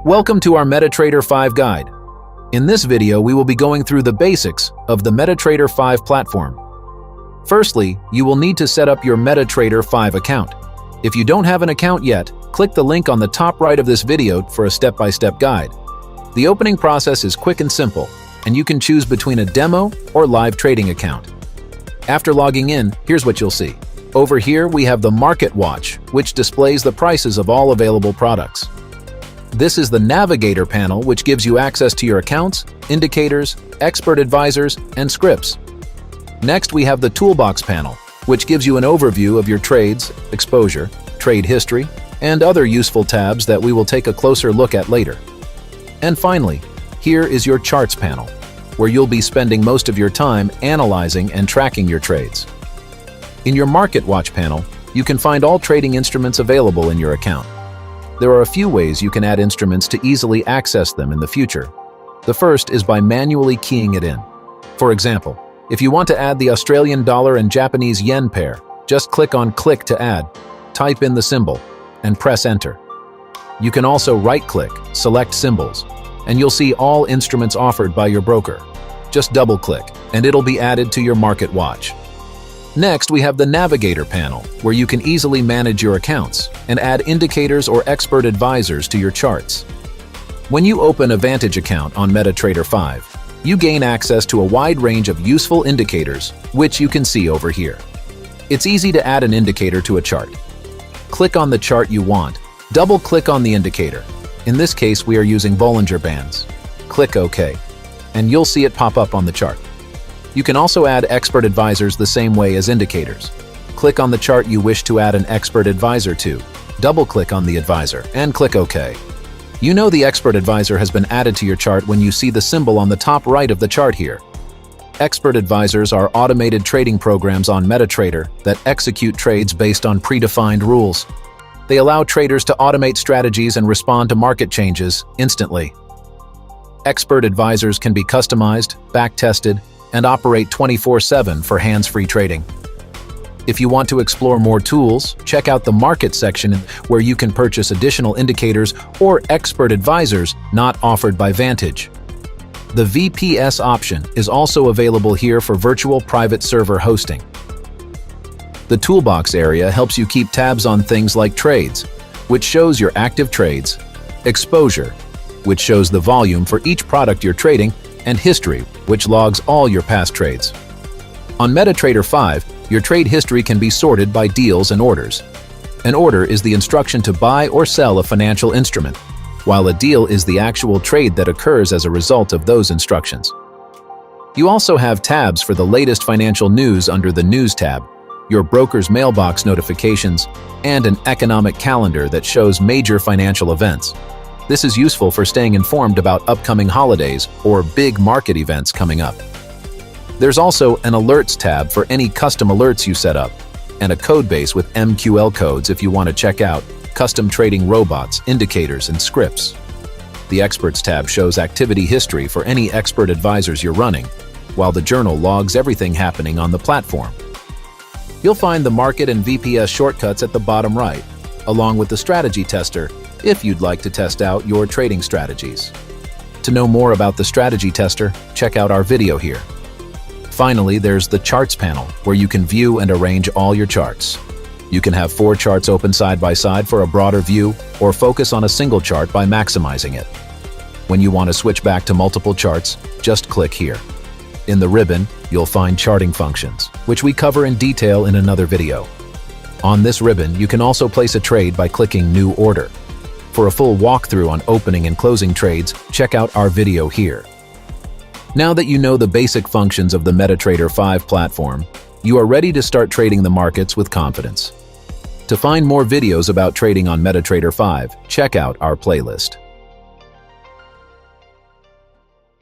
Welcome to our MetaTrader 5 guide. In this video, we will be going through the basics of the MetaTrader 5 platform. Firstly, you will need to set up your MetaTrader 5 account. If you don't have an account yet, click the link on the top right of this video for a step-by-step guide. The opening process is quick and simple, and you can choose between a demo or live trading account. After logging in, here's what you'll see. Over here, we have the Market Watch, which displays the prices of all available products. This is the Navigator panel, which gives you access to your accounts, indicators, expert advisors, and scripts. Next, we have the Toolbox Panel, which gives you an overview of your trades, exposure, trade history, and other useful tabs that we will take a closer look at later. And finally, here is your Charts panel, where you'll be spending most of your time analyzing and tracking your trades. In your Market Watch panel, you can find all trading instruments available in your account. There are a few ways you can add instruments to easily access them in the future. The first is by manually keying it in. For example, if you want to add the Australian dollar and Japanese yen pair, just click on Click to Add, type in the symbol, and press Enter. You can also right-click, select Symbols, and you'll see all instruments offered by your broker. Just double-click, and it'll be added to your Market Watch. Next, we have the Navigator panel, where you can easily manage your accounts and add indicators or expert advisors to your charts. When you open a Vantage account on MetaTrader 5, you gain access to a wide range of useful indicators, which you can see over here. It's easy to add an indicator to a chart. Click on the chart you want, double-click on the indicator. In this case, we are using Bollinger Bands. Click OK, and you'll see it pop up on the chart. You can also add expert advisors the same way as indicators. Click on the chart you wish to add an expert advisor to, double-click on the advisor, and click OK. You know the expert advisor has been added to your chart when you see the symbol on the top right of the chart here. Expert advisors are automated trading programs on MetaTrader that execute trades based on predefined rules. They allow traders to automate strategies and respond to market changes instantly. Expert advisors can be customized, back-tested, and operate 24/7 for hands-free trading. If you want to explore more tools, check out the Market section where you can purchase additional indicators or expert advisors not offered by Vantage. The VPS option is also available here for virtual private server hosting. The Toolbox area helps you keep tabs on things like trades, which shows your active trades, exposure, which shows the volume for each product you're trading, and history, which logs all your past trades. On MetaTrader 5, your trade history can be sorted by deals and orders. An order is the instruction to buy or sell a financial instrument, while a deal is the actual trade that occurs as a result of those instructions. You also have tabs for the latest financial news under the News tab, your broker's mailbox notifications, and an economic calendar that shows major financial events. This is useful for staying informed about upcoming holidays or big market events coming up. There's also an Alerts tab for any custom alerts you set up, and a code base with MQL codes if you want to check out custom trading robots, indicators, and scripts. The Experts tab shows activity history for any expert advisors you're running, while the journal logs everything happening on the platform. You'll find the Market and VPS shortcuts at the bottom right, along with the Strategy Tester if you'd like to test out your trading strategies. To know more about the Strategy Tester, check out our video here. Finally, there's the Charts panel, where you can view and arrange all your charts. You can have 4 charts open side by side for a broader view, or focus on a single chart by maximizing it. When you want to switch back to multiple charts, just click here. In the ribbon, you'll find charting functions, which we cover in detail in another video. On this ribbon, you can also place a trade by clicking New Order. For a full walkthrough on opening and closing trades, check out our video here. Now that you know the basic functions of the MetaTrader 5 platform, you are ready to start trading the markets with confidence. To find more videos about trading on MetaTrader 5, check out our playlist.